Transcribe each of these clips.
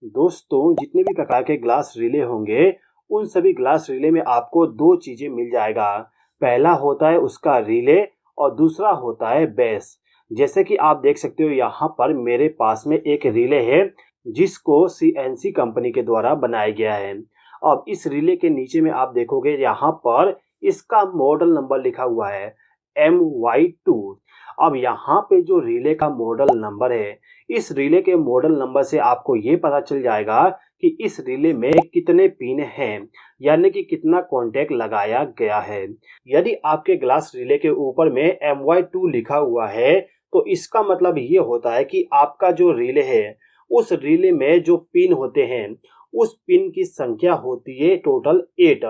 दोस्तों, जितने भी प्रकार के ग्लास रिले होंगे, उन सभी ग्लास रिले में आपको दो चीजें मिल जाएगा। पहला होता है उसका रिले और दूसरा होता है बेस। जैसे कि आप देख सकते हो यहाँ पर मेरे पास में एक रिले है जिसको सीएनसी कंपनी के द्वारा बनाया गया है। अब इस रिले के नीचे में आप देखोगे यहाँ पर इसका मॉडल नंबर लिखा हुआ है MY2। अब यहाँ पे जो रिले का मॉडल नंबर है, इस रिले के मॉडल नंबर से आपको ये पता चल जाएगा कि इस रिले में कितने पिन हैं, यानी कि कितना कॉन्टैक्ट लगाया गया है। यदि आपके ग्लास रिले के ऊपर में MY2 लिखा हुआ है तो इसका मतलब ये होता है कि आपका जो रिले है उस रिले में जो पिन होते हैं उस पिन की संख्या होती है टोटल 8,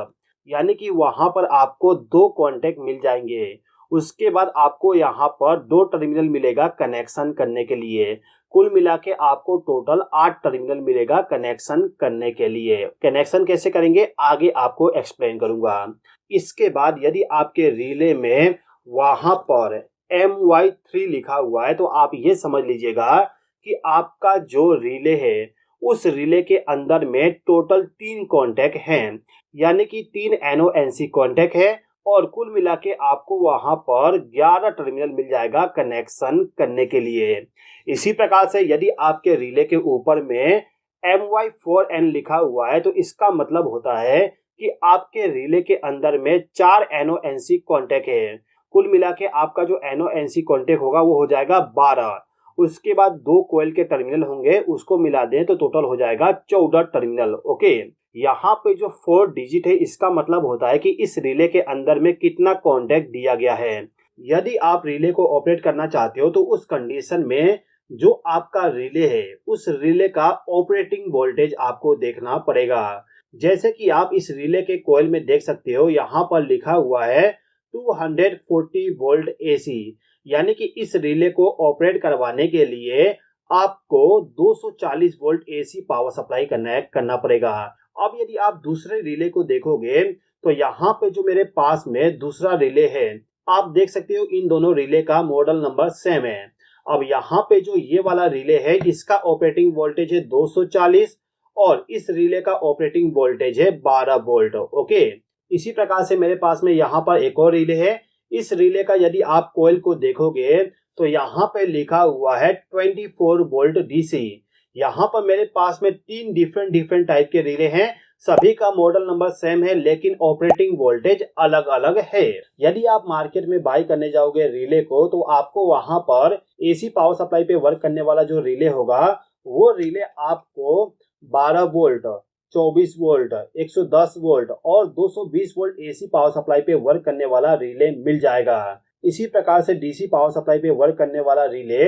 यानी कि वहां पर आपको दो कॉन्टैक्ट मिल जाएंगे। उसके बाद आपको यहाँ पर दो टर्मिनल मिलेगा कनेक्शन करने के लिए। कुल मिला के आपको टोटल 8 टर्मिनल मिलेगा कनेक्शन करने के लिए। कनेक्शन कैसे करेंगे आगे आपको एक्सप्लेन करूंगा। इसके बाद यदि आपके रिले में वहां पर MY3 लिखा हुआ है तो आप ये समझ लीजिएगा कि आपका जो रिले है उस रिले के अंदर में टोटल 3 कॉन्टैक्ट हैं, यानी कि 3 NONC कॉन्टैक्ट है और कुल मिला के आपको वहां पर 11 टर्मिनल मिल जाएगा कनेक्शन करने के लिए। इसी प्रकार से यदि आपके रिले के ऊपर में MY4N लिखा हुआ है तो इसका मतलब होता है कि आपके रिले के अंदर में 4 NONC कॉन्टैक्ट है। कुल मिला के आपका जो NONC कॉन्टैक्ट होगा वो हो जाएगा 12। उसके बाद दो कोयल के टर्मिनल होंगे, उसको मिला दें तो टोटल हो जाएगा 14 टर्मिनल। ओके, यहाँ पे जो 4 डिजिट है इसका मतलब होता है कि इस रिले के अंदर में कितना कॉन्टैक्ट दिया गया है। यदि आप रिले को ऑपरेट करना चाहते हो तो उस कंडीशन में जो आपका रिले है उस रिले का ऑपरेटिंग वोल्टेज आपको देखना पड़ेगा। जैसे कि आप इस रिले के कॉइल में देख सकते हो यहाँ पर लिखा हुआ है 240 वोल्ट AC, यानी कि इस रिले को ऑपरेट करवाने के लिए आपको 240 volt AC power supply connect करना पड़ेगा। अब यदि आप दूसरे रिले को देखोगे तो यहाँ पे जो मेरे पास में दूसरा रिले है, आप देख सकते हो इन दोनों रिले का मॉडल नंबर सेम है। अब यहाँ पे जो ये वाला रिले है इसका ऑपरेटिंग वोल्टेज है 240 और इस रिले का ऑपरेटिंग वोल्टेज है 12 वोल्ट। ओके, इसी प्रकार से मेरे पास में यहाँ पर एक और रिले है। इस रिले का यदि आप कॉइल को देखोगे तो यहाँ पे लिखा हुआ है 24 वोल्ट DC। यहाँ पर मेरे पास में 3 डिफरेंट टाइप के रिले हैं, सभी का मॉडल नंबर सेम है लेकिन ऑपरेटिंग वोल्टेज अलग अलग है। यदि आप मार्केट में बाय करने जाओगे रिले को तो आपको वहां पर AC पावर सप्लाई पे वर्क करने वाला जो रिले होगा वो रिले आपको 12 वोल्ट, 24 वोल्ट, 110 वोल्ट और 220 वोल्ट AC पावर सप्लाई पे वर्क करने वाला रिले मिल जाएगा। इसी प्रकार से DC पावर सप्लाई पे वर्क करने वाला रिले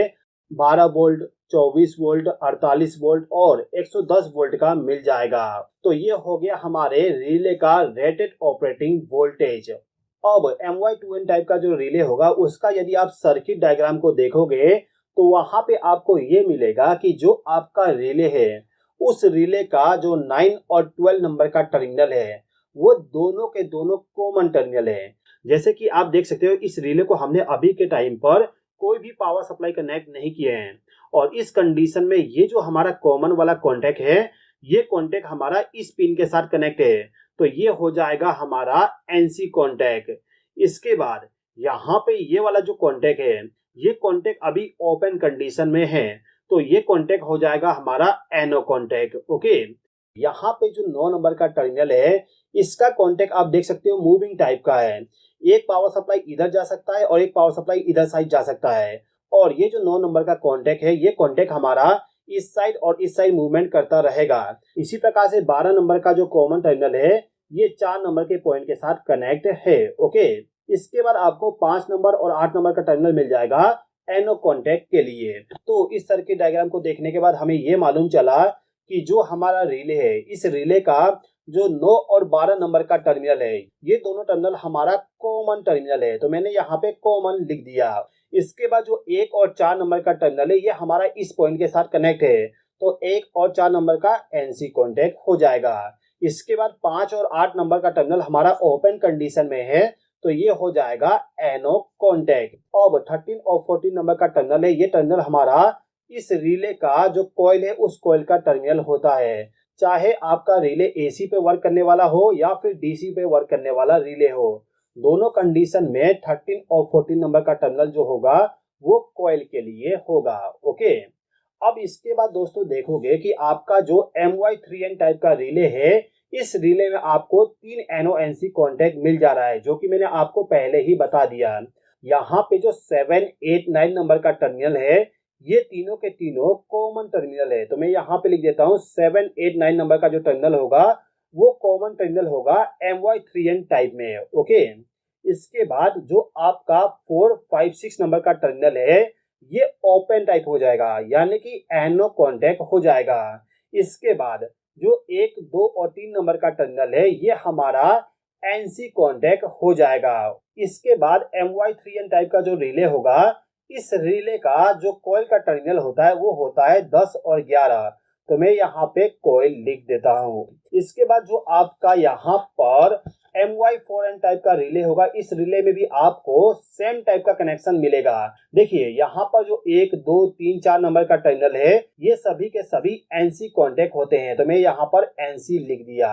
12 वोल्ट, 24 वोल्ट, 48 वोल्ट और 110 वोल्ट का मिल जाएगा। तो ये हो गया हमारे रिले का रेटेड ऑपरेटिंग वोल्टेज। अब MY2N टाइप का जो रिले होगा उसका यदि आप सर्किट डायग्राम को देखोगे तो वहां पे आपको ये मिलेगा कि जो आपका रिले है उस रिले का जो 9 और 12 नंबर का टर्मिनल है वो दोनों के दोनों कॉमन टर्मिनल है। जैसे कि आप देख सकते हो इस रिले को हमने अभी के टाइम पर कोई भी पावर सप्लाई कनेक्ट नहीं किए हैं और इस कंडीशन में ये जो हमारा कॉमन वाला कॉन्टैक्ट है ये कॉन्टैक्ट हमारा इस पिन के साथ कनेक्ट है, तो ये हो जाएगा हमारा NC कॉन्टैक्ट। इसके बाद यहाँ पे ये वाला जो कॉन्टैक्ट है ये कॉन्टैक्ट अभी ओपन कंडीशन में है, तो ये कॉन्टैक्ट हो जाएगा हमारा NO कॉन्टैक्ट। ओके, यहाँ पे जो 9 नंबर का टर्मिनल है इसका कॉन्टैक्ट आप देख सकते हो मूविंग टाइप का है। एक पावर सप्लाई इधर जा सकता है और एक पावर सप्लाई इधर साइड जा सकता है और ये जो 9 नंबर का कॉन्टैक्ट है ये कॉन्टैक्ट हमारा इस साइड और इस साइड मूवमेंट करता रहेगा। इसी प्रकार से 12 नंबर का जो कॉमन टर्मिनल है ये 4 नंबर के पॉइंट के साथ कनेक्ट है। ओके, इसके बाद आपको 5 नंबर और 8 नंबर का टर्मिनल मिल जाएगा NO कॉन्टैक्ट के लिए। तो इस सर्किट डायग्राम को देखने के बाद हमें ये मालूम चला कि जो हमारा रिले है इस रिले का जो 9 और 12 नंबर का टर्मिनल है ये दोनों टर्मिनल हमारा कॉमन टर्मिनल है, तो मैंने यहाँ पे कॉमन लिख दिया। इसके बाद जो 1 और 4 नंबर का टर्मिनल है ये हमारा इस पॉइंट के साथ कनेक्ट है, तो 1 और 4 नंबर का NC कॉन्टैक्ट हो जाएगा। इसके बाद 5 और 8 नंबर का टर्मिनल हमारा ओपन कंडीशन में है, तो ये हो जाएगा NO कॉन्टैक्ट। अब 13 और 14 नंबर का टर्मिनल है ये टर्मिनल हमारा इस रिले का जो कॉइल है उस कॉइल का टर्मिनल होता है। चाहे आपका रिले एसी पे वर्क करने वाला हो या फिर डीसी पे वर्क करने वाला रिले हो, दोनों कंडीशन में 13 और 14 नंबर का टर्मिनल जो होगा वो कॉइल के लिए होगा। ओके, अब इसके बाद दोस्तों देखोगे कि आपका जो MY3N टाइप का रिले है, इस रिले में आपको 3 NONC कॉन्टैक्ट मिल जा रहा है, जो कि मैंने आपको पहले ही बता दिया। यहाँ पे जो 7, 8, 9 नंबर का टर्मिनल है, ये तीनों के तीनों कॉमन टर्मिनल है। तो मैं यहाँ पे लिख देता हूँ 7, 8, 9 नंबर का जो टर्मिनल होगा वो कॉमन टर्मिनल होगा MY3N टाइप में। ओके, इसके बाद जो आपका 4, 5, 6 नंबर का टर्मिनल है, ये ओपन टाइप हो जाएगा, यानी कि एनो कॉन्टैक्ट हो जाएगा। इसके बाद जो 1, 2 और 3 नंबर का टर्मिनल है, ये हमारा एनसी कॉन्टैक्ट हो जाएगा। इसके बाद MY3N टाइप का जो रिले होगा, इस रिले का जो कॉइल का टर्मिनल होता है वो होता है 10 और 11। तो मैं यहाँ पे कॉइल लिख देता हूँ। इसके बाद जो आपका यहाँ पर MY4N टाइप का रिले होगा, इस रिले में भी आपको सेम टाइप का कनेक्शन मिलेगा। देखिए यहाँ पर जो 1, 2, 3, 4 नंबर का टर्मिनल है, ये सभी के सभी एनसी कॉन्टैक्ट होते हैं। तो मैं यहाँ पर एनसी लिख दिया।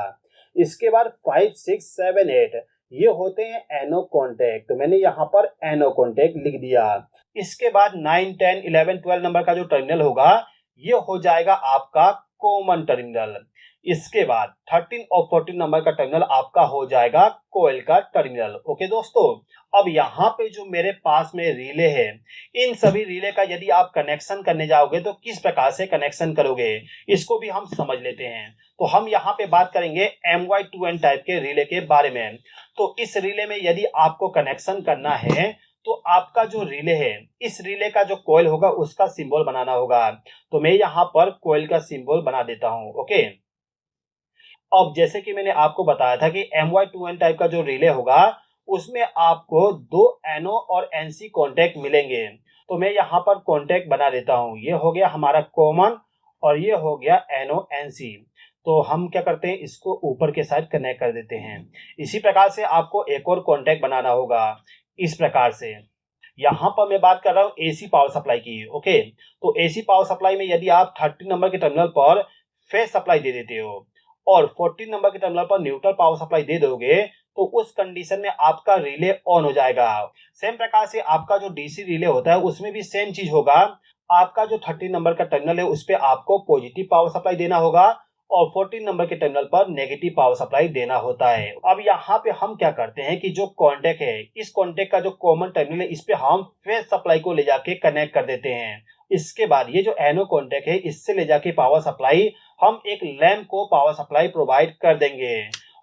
इसके बाद 5, 6, 7, 8 ये होते हैं एनो कॉन्टैक्ट, तो मैंने यहाँ पर एनो कॉन्टैक्ट लिख दिया। इसके बाद 9, 10, 11, 12 नंबर का जो टर्मिनल होगा, ये हो जाएगा आपका कॉमन टर्मिनल। इसके बाद 13 और 14 नंबर का टर्मिनल आपका हो जाएगा कोयल का टर्मिनल। ओके दोस्तों, अब यहाँ पे जो मेरे पास में रिले है, इन सभी रिले का यदि आप कनेक्शन करने जाओगे तो किस प्रकार से कनेक्शन करोगे, इसको भी हम समझ लेते हैं। तो हम यहाँ पे बात करेंगे MY2N टाइप के रिले के बारे में। तो इस रिले में यदि आपको कनेक्शन करना है तो आपका जो रिले है, इस रिले का जो कॉइल होगा उसका सिंबल बनाना होगा। तो मैं यहाँ पर कॉइल का सिंबल बना देता हूँ। ओके, अब जैसे कि मैंने आपको बताया था कि MY2N टाइप का जो रिले होगा उसमें आपको 2 NO और NC कॉन्टैक्ट मिलेंगे। तो मैं यहाँ पर कॉन्टैक्ट बना देता हूँ। ये हो गया हमारा कॉमन और ये हो गया NO-NC। तो हम क्या करते हैं, इसको ऊपर के साइड कनेक्ट कर देते हैं। इसी प्रकार से आपको एक और कॉन्टैक्ट बनाना होगा इस प्रकार से। यहाँ पर मैं बात कर रहा हूँ AC पावर सप्लाई की। ओके, तो AC पावर सप्लाई में यदि आप 30 नंबर के टर्मिनल पर फेज सप्लाई दे देते हो और 14 नंबर के टर्मिनल पर न्यूट्रल पावर सप्लाई दे दोगे, तो उस कंडीशन में आपका रिले ऑन हो जाएगा। सेम प्रकार से आपका जो डीसी रिले होता है उसमें भी सेम चीज होगा। आपका जो 30 नंबर का टर्मिनल है उस पर आपको पॉजिटिव पावर सप्लाई देना होगा और 14 नंबर के टर्मिनल पर नेगेटिव पावर सप्लाई देना होता है। अब यहाँ पे हम क्या करते हैं कि जो कॉन्टैक्ट है, इस कॉन्टैक्ट का जो कॉमन टर्मिनल है, इस पे हम फेज सप्लाई को ले जाके कनेक्ट कर देते हैं। इसके बाद ये जो एनो कॉन्टैक्ट है, इससे ले जाके पावर सप्लाई हम एक लैंप को पावर सप्लाई प्रोवाइड कर देंगे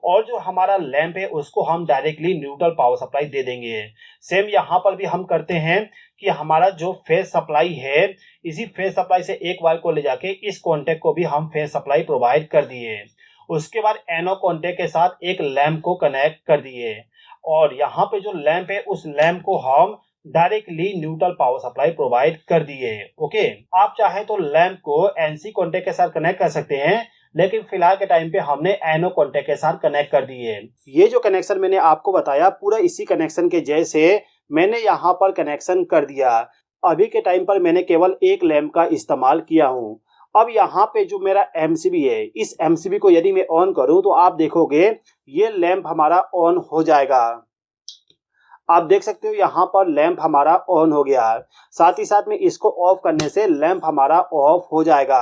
और जो हमारा लैंप है उसको हम डायरेक्टली न्यूट्रल पावर सप्लाई दे देंगे। सेम यहाँ पर भी हम करते हैं कि हमारा जो फेज सप्लाई है, इसी फेज सप्लाई से एक वायर को ले जाके इस कॉन्टैक्ट को भी हम फेज सप्लाई प्रोवाइड कर दिए। उसके बाद एनो कॉन्टैक्ट के साथ एक लैंप को कनेक्ट कर दिए और यहाँ पे जो लैंप है उस लैंप को हम directly neutral power supply provide कर दिए। ओके, आप चाहे तो लैंप को एनसी कॉन्टैक्ट के साथ कनेक्ट कर सकते हैं, लेकिन फिलहाल के टाइम पे हमने एनो कॉन्टैक्ट के साथ कनेक्ट कर दिए। ये जो कनेक्शन मैंने आपको बताया पूरा इसी कनेक्शन के जैसे मैंने यहाँ पर कनेक्शन कर दिया। अभी के टाइम पर मैंने केवल एक लैंप का इस्तेमाल किया हूँ। अब यहाँ पे जो मेरा MCB है, इस MCB को यदि मैं ऑन करूँ तो आप देखोगे ये लैंप हमारा ऑन हो जाएगा। आप देख सकते हो यहाँ पर लैंप हमारा ऑन हो गया। साथ ही साथ में इसको ऑफ करने से लैंप हमारा ऑफ हो जाएगा।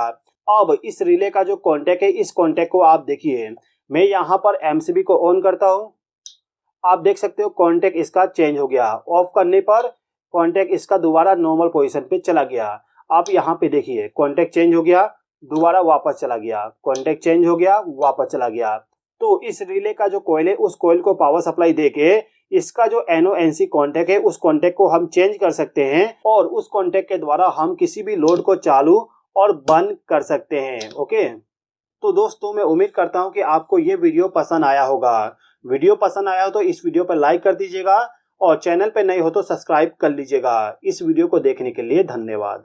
अब इस रिले का जो कॉन्टैक्ट है, इस कॉन्टैक्ट को आप देखिए, मैं यहाँ पर MCB को ऑन करता हूँ। आप देख सकते हो कॉन्टैक्ट इसका चेंज हो गया। ऑफ करने पर कॉन्टैक्ट इसका दोबारा नॉर्मल पोजीशन पे चला गया। आप यहाँ पे देखिए कॉन्टैक्ट चेंज हो गया, दोबारा वापस चला गया, कॉन्टैक्ट चेंज हो गया, वापस चला गया। तो इस रिले का जो कॉइल है उस कॉइल को पावर सप्लाई देके इसका जो NONC कॉन्टैक्ट है उस कॉन्टैक्ट को हम चेंज कर सकते हैं और उस कॉन्टैक्ट के द्वारा हम किसी भी लोड को चालू और बंद कर सकते हैं। ओके, तो दोस्तों मैं उम्मीद करता हूं कि आपको ये वीडियो पसंद आया होगा। वीडियो पसंद आया हो तो इस वीडियो पर लाइक कर दीजिएगा और चैनल पर नए हो तो सब्सक्राइब कर लीजिएगा। इस वीडियो को देखने के लिए धन्यवाद।